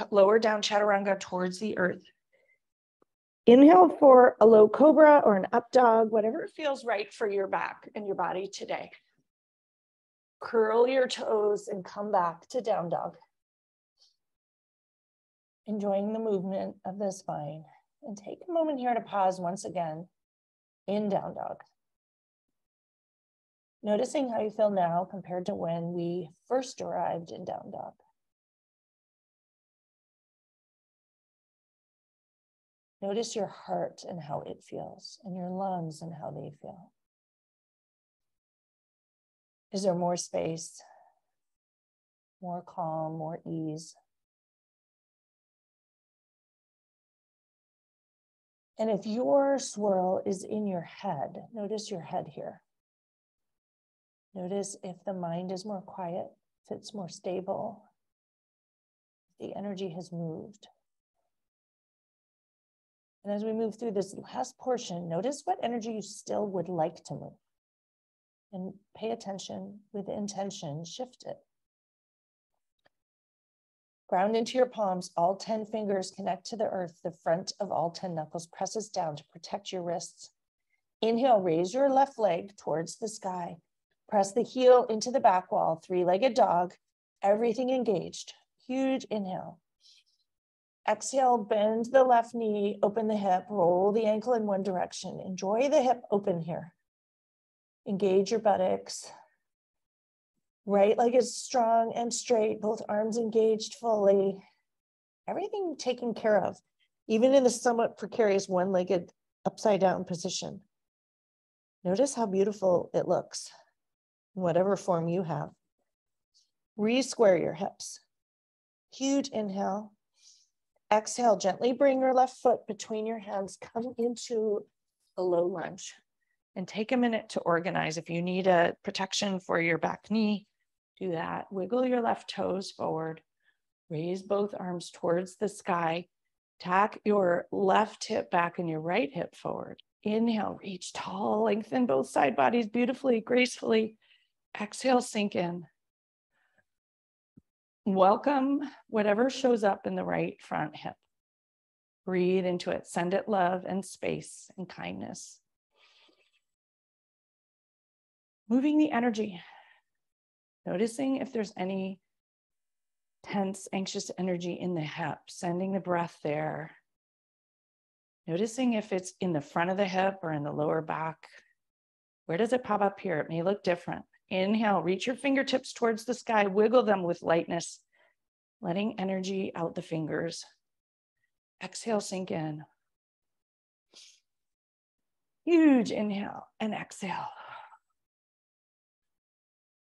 lower down chaturanga towards the earth. Inhale for a low cobra or an up dog, whatever feels right for your back and your body today. Curl your toes and come back to down dog. Enjoying the movement of the spine. And take a moment here to pause once again in down dog. Noticing how you feel now compared to when we first arrived in down dog. Notice your heart and how it feels, and your lungs and how they feel. Is there more space, more calm, more ease? And if your swirl is in your head, notice your head here. Notice if the mind is more quiet, if it's more stable, if the energy has moved. And as we move through this last portion, notice what energy you still would like to move. And pay attention with intention, shift it. Ground into your palms, all 10 fingers connect to the earth. The front of all 10 knuckles presses down to protect your wrists. Inhale, raise your left leg towards the sky. Press the heel into the back wall, three-legged dog, everything engaged. Huge inhale. Exhale, bend the left knee, open the hip, roll the ankle in one direction. Enjoy the hip open here. Engage your buttocks. Right leg is strong and straight, both arms engaged fully. Everything taken care of, even in the somewhat precarious one-legged upside down position. Notice how beautiful it looks, in whatever form you have. Re-square your hips. Huge inhale. Exhale, gently bring your left foot between your hands, come into a low lunge. And take a minute to organize. If you need a protection for your back knee, do that. Wiggle your left toes forward. Raise both arms towards the sky. Tack your left hip back and your right hip forward. Inhale, reach tall, lengthen both side bodies beautifully, gracefully. Exhale, sink in. Welcome whatever shows up in the right front hip. Breathe into it. Send it love and space and kindness. Moving the energy. Noticing if there's any tense, anxious energy in the hip, sending the breath there. Noticing if it's in the front of the hip or in the lower back. Where does it pop up here? It may look different. Inhale, reach your fingertips towards the sky, wiggle them with lightness, letting energy out the fingers. Exhale, sink in. Huge inhale and exhale.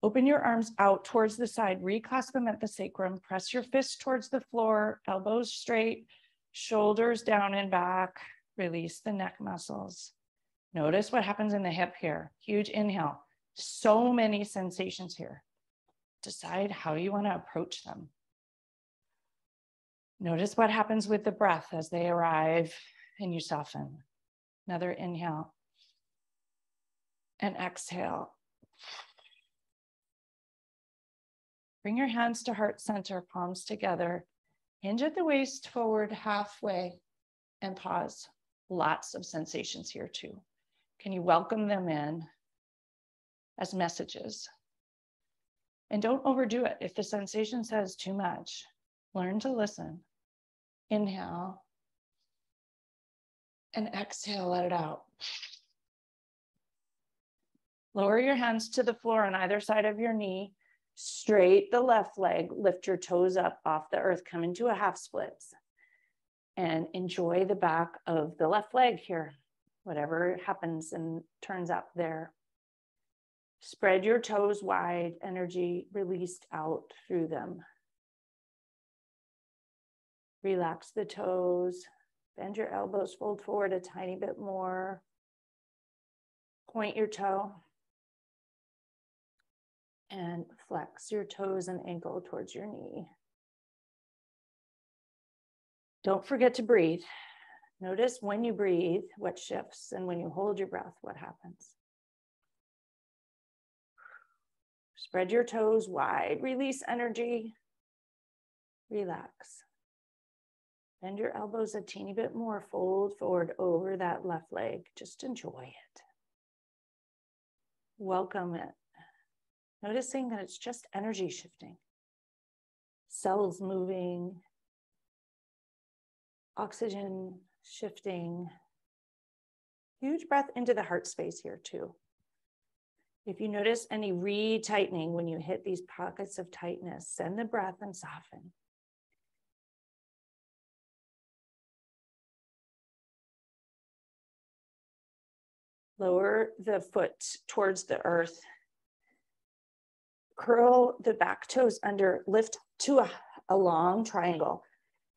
Open your arms out towards the side, reclasp them at the sacrum, press your fists towards the floor, elbows straight, shoulders down and back, release the neck muscles. Notice what happens in the hip here. Huge inhale. So many sensations here. Decide how you want to approach them. Notice what happens with the breath as they arrive and you soften. Another inhale and exhale. Bring your hands to heart center, palms together. Hinge at the waist forward halfway and pause. Lots of sensations here too. Can you welcome them in as messages? And don't overdo it. If the sensation says too much, learn to listen. Inhale and exhale, let it out. Lower your hands to the floor on either side of your knee. Straight the left leg, lift your toes up off the earth, come into a half splits. And enjoy the back of the left leg here, whatever happens and turns up there. Spread your toes wide, energy released out through them. Relax the toes, bend your elbows, fold forward a tiny bit more. Point your toe. And flex your toes and ankle towards your knee. Don't forget to breathe. Notice when you breathe, what shifts, and when you hold your breath, what happens. Spread your toes wide, release energy, relax. Bend your elbows a teeny bit more, fold forward over that left leg. Just enjoy it. Welcome it. Noticing that it's just energy shifting. Cells moving, oxygen shifting. Huge breath into the heart space here too. If you notice any retightening when you hit these pockets of tightness, send the breath and soften. Lower the foot towards the earth. Curl the back toes under, lift to a long triangle.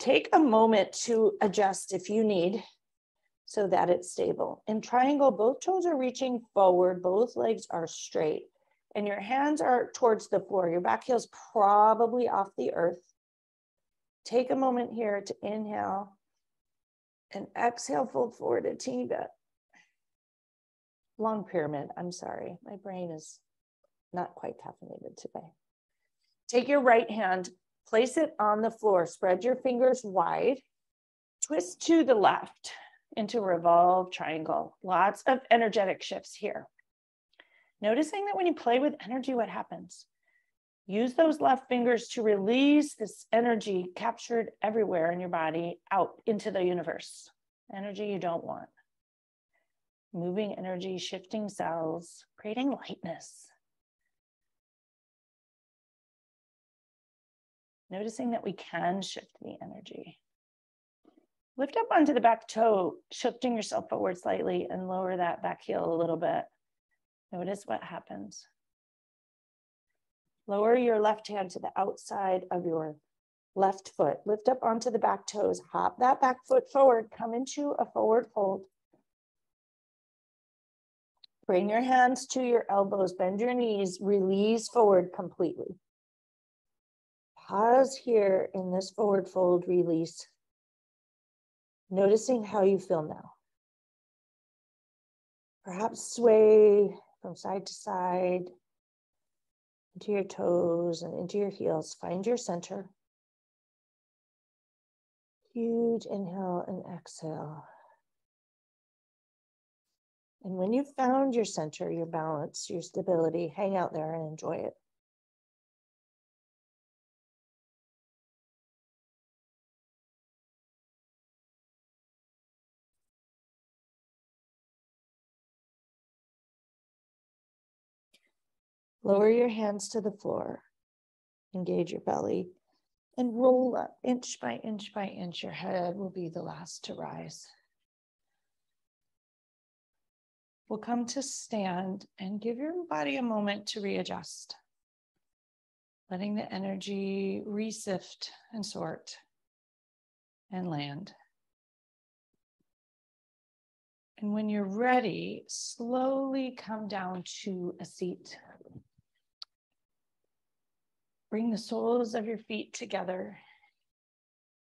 Take a moment to adjust if you need so that it's stable. In triangle, both toes are reaching forward, both legs are straight, and your hands are towards the floor. Your back heel's probably off the earth. Take a moment here to inhale and exhale, fold forward a teeny bit. Long pyramid, I'm sorry. My brain is not quite caffeinated today. Take your right hand, place it on the floor, spread your fingers wide, twist to the left into a revolved triangle. Lots of energetic shifts here. Noticing that when you play with energy, what happens? Use those left fingers to release this energy captured everywhere in your body out into the universe. Energy you don't want. Moving energy, shifting cells, creating lightness. Noticing that we can shift the energy. Lift up onto the back toe, shifting yourself forward slightly and lower that back heel a little bit. Notice what happens. Lower your left hand to the outside of your left foot. Lift up onto the back toes. Hop that back foot forward. Come into a forward fold. Bring your hands to your elbows. Bend your knees. Release forward completely. Pause here in this forward fold release. Noticing how you feel now. Perhaps sway from side to side, into your toes and into your heels. Find your center. Huge inhale and exhale. And when you've found your center, your balance, your stability, hang out there and enjoy it. Lower your hands to the floor, engage your belly, and roll up inch by inch by inch. Your head will be the last to rise. We'll come to stand and give your body a moment to readjust, letting the energy resift and sort and land. And when you're ready, slowly come down to a seat. Bring the soles of your feet together,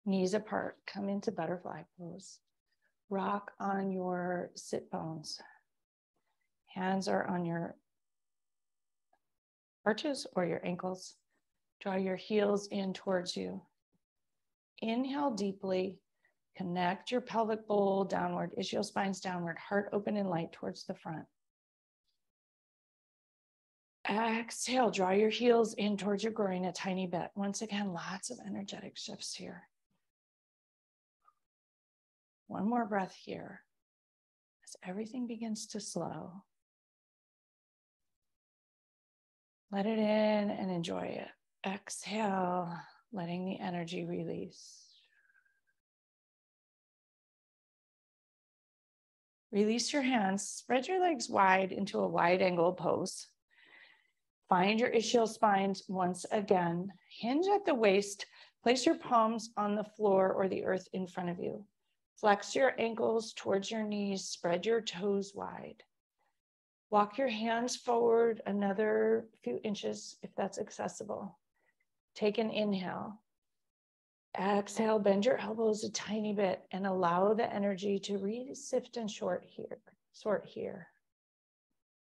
knees apart, come into butterfly pose. Rock on your sit bones. Hands are on your arches or your ankles. Draw your heels in towards you. Inhale deeply. Connect your pelvic bowl downward, ischial spines downward, heart open and light towards the front. Exhale, draw your heels in towards your groin a tiny bit. Once again, lots of energetic shifts here. One more breath here as everything begins to slow. Let it in and enjoy it. Exhale, letting the energy release. Release your hands, spread your legs wide into a wide angle pose. Find your ischial spines once again. Hinge at the waist. Place your palms on the floor or the earth in front of you. Flex your ankles towards your knees. Spread your toes wide. Walk your hands forward another few inches if that's accessible. Take an inhale. Exhale, bend your elbows a tiny bit and allow the energy to re-sift and sort here.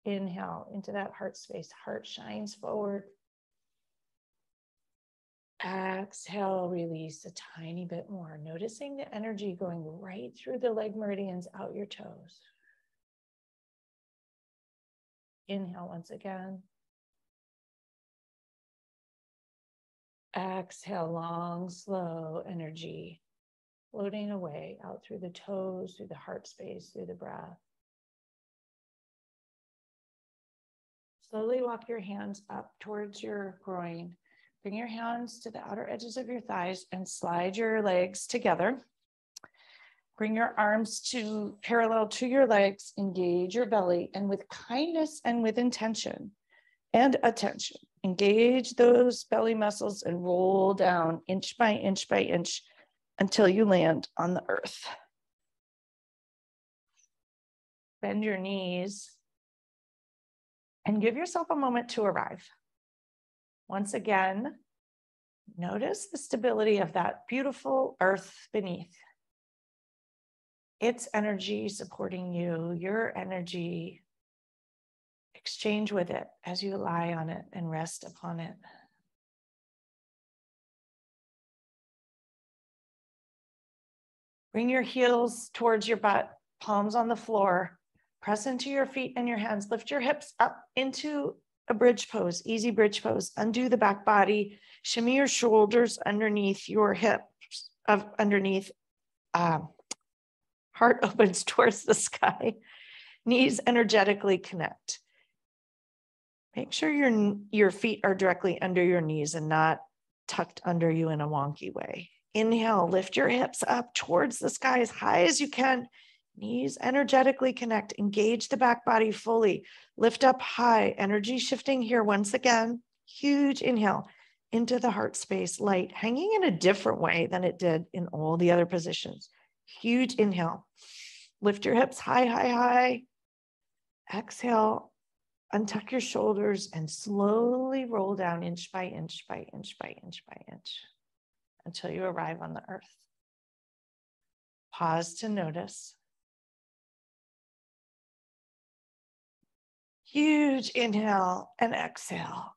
Inhale into that heart space. Heart shines forward. Exhale, release a tiny bit more. Noticing the energy going right through the leg meridians out your toes. Inhale once again. Exhale, long, slow energy floating away out through the toes, through the heart space, through the breath. Slowly walk your hands up towards your groin. Bring your hands to the outer edges of your thighs and slide your legs together. Bring your arms to parallel to your legs, engage your belly, and with kindness and with intention and attention, engage those belly muscles and roll down inch by inch by inch until you land on the earth. Bend your knees and give yourself a moment to arrive. Once again, notice the stability of that beautiful earth beneath. Its energy supporting you, your energy. Exchange with it as you lie on it and rest upon it. Bring your heels towards your butt, palms on the floor. Press into your feet and your hands. Lift your hips up into a bridge pose, easy bridge pose. Undo the back body. Shimmy your shoulders underneath your hips, underneath. Heart opens towards the sky. Knees energetically connect. Make sure your feet are directly under your knees and not tucked under you in a wonky way. Inhale, lift your hips up towards the sky as high as you can. Knees energetically connect. Engage the back body fully. Lift up high. Energy shifting here once again. Huge inhale into the heart space. Light hanging in a different way than it did in all the other positions. Huge inhale. Lift your hips high, high, high. Exhale. Untuck your shoulders and slowly roll down inch by inch by inch by inch by inch until you arrive on the earth. Pause to notice. Huge inhale and exhale.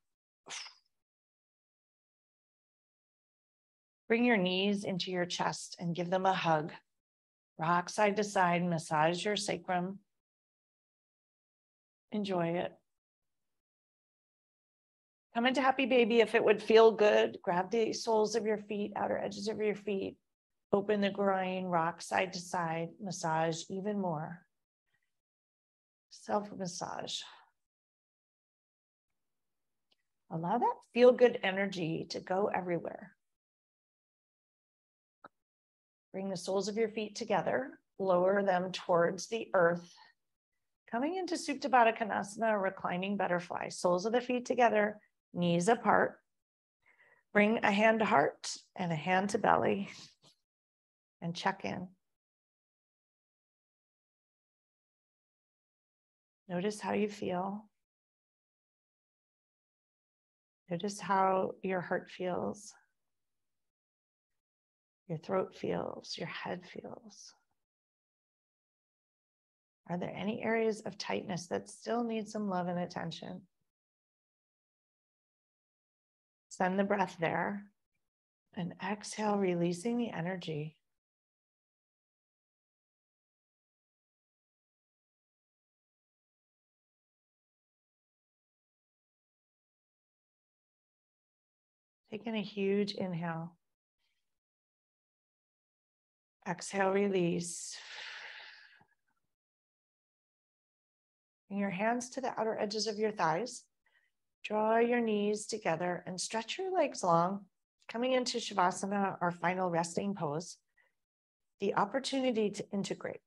Bring your knees into your chest and give them a hug. Rock side to side, massage your sacrum. Enjoy it. Come into happy baby if it would feel good. Grab the soles of your feet, outer edges of your feet. Open the groin, rock side to side, massage even more. Self-massage. Allow that feel-good energy to go everywhere. Bring the soles of your feet together, lower them towards the earth. Coming into Supta Baddha Konasana, reclining butterfly. Soles of the feet together, knees apart. Bring a hand to heart and a hand to belly and check in. Notice how you feel. Notice how your heart feels, your throat feels, your head feels. Are there any areas of tightness that still need some love and attention? Send the breath there and exhale, releasing the energy. Taking a huge inhale. Exhale, release. Bring your hands to the outer edges of your thighs. Draw your knees together and stretch your legs long. Coming into Shavasana, our final resting pose. The opportunity to integrate,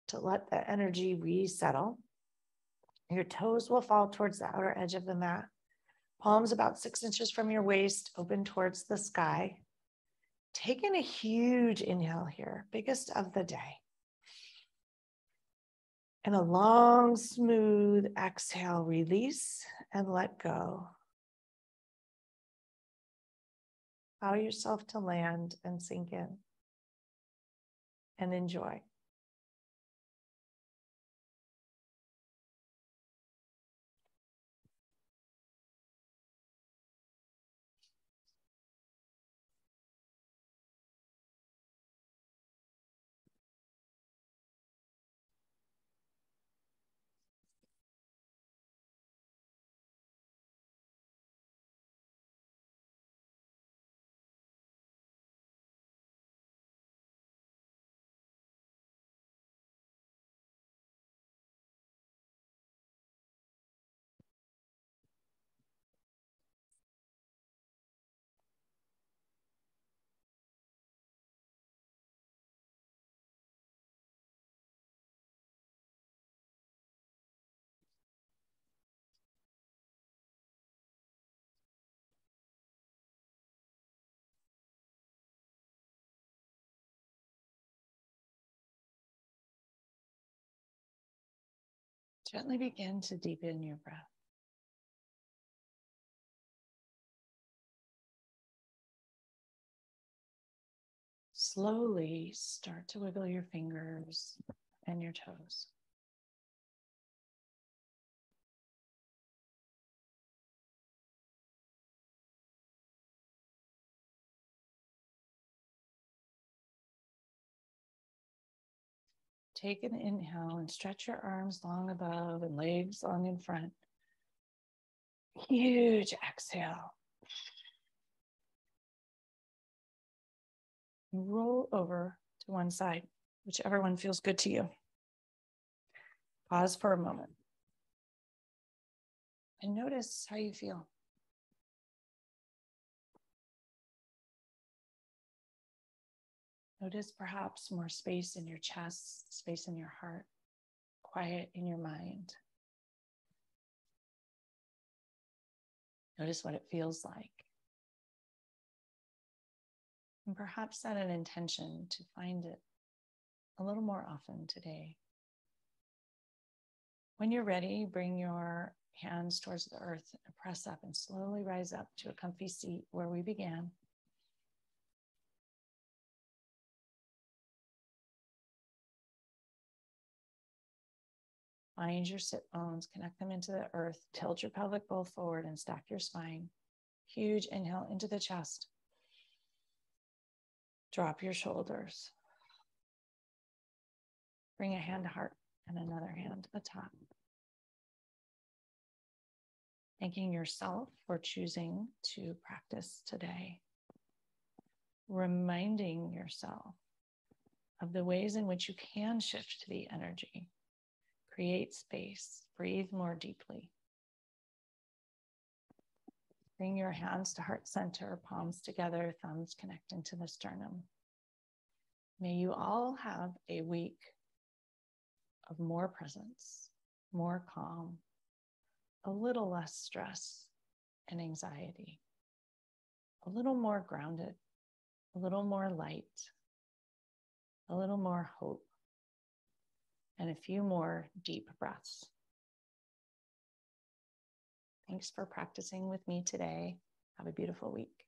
to let the energy resettle. Your toes will fall towards the outer edge of the mat. Palms about 6 inches from your waist, open towards the sky. Taking a huge inhale here, biggest of the day. And a long, smooth exhale, release and let go. Allow yourself to land and sink in and enjoy. Gently begin to deepen your breath. Slowly start to wiggle your fingers and your toes. Take an inhale and stretch your arms long above and legs long in front. Huge exhale. Roll over to one side, whichever one feels good to you. Pause for a moment. And notice how you feel. Notice perhaps more space in your chest, space in your heart, quiet in your mind. Notice what it feels like. And perhaps set an intention to find it a little more often today. When you're ready, bring your hands towards the earth and press up and slowly rise up to a comfy seat where we began. Find your sit bones, connect them into the earth, tilt your pelvic bowl forward and stack your spine. Huge inhale into the chest. Drop your shoulders. Bring a hand to heart and another hand atop. Thanking yourself for choosing to practice today. Reminding yourself of the ways in which you can shift the energy. Create space. Breathe more deeply. Bring your hands to heart center, palms together, thumbs connect into the sternum. May you all have a week of more presence, more calm, a little less stress and anxiety, a little more grounded, a little more light, a little more hope, and a few more deep breaths. Thanks for practicing with me today. Have a beautiful week.